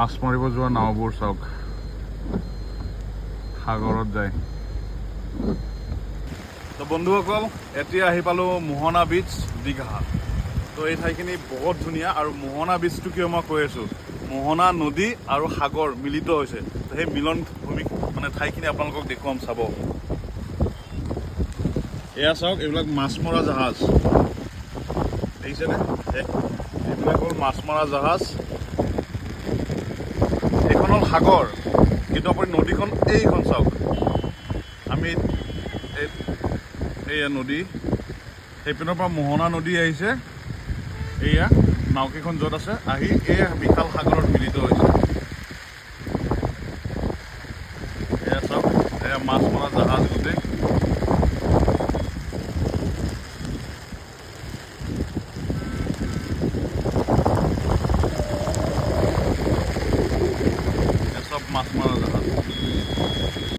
মাছ মাৰিব যোৱা নাওবোৰ চাওক, সাগৰত যায়। তো বন্ধুসকল, এতিয়া আহি পালোঁ মোহনা বীচ, দীঘা। তো এই ঠাইখিনি বহুত ধুনীয়া। আৰু মোহনা বীচটো কিয় মই কৈ আছোঁ, মোহনা নদী আৰু সাগৰ মিলিত হৈছে। তো সেই মিলন ভূমি মানে ঠাইখিনি আপোনালোকক দেখুৱাম, চাব। এয়া চাওক, এইবিলাক মাছ মৰা জাহাজ দেখিছেনে? এইবিলাক হ'ল মাছ মৰা জাহাজ। এইখন হ'ল সাগৰ, কিন্তু আপুনি নদীখন এইখন চাওক। আমি এইয়া নদী, সেইপিনৰ পৰা মোহনা নদী আহিছে। এয়া নাওকেইখন য'ত আছে, আহি এই বিশাল সাগৰত মিলিত হৈছে। এয়া চাওক, এয়া মাছ মৰা জাহাজ গোটেই। চব মাছ মৰা জাহাজ।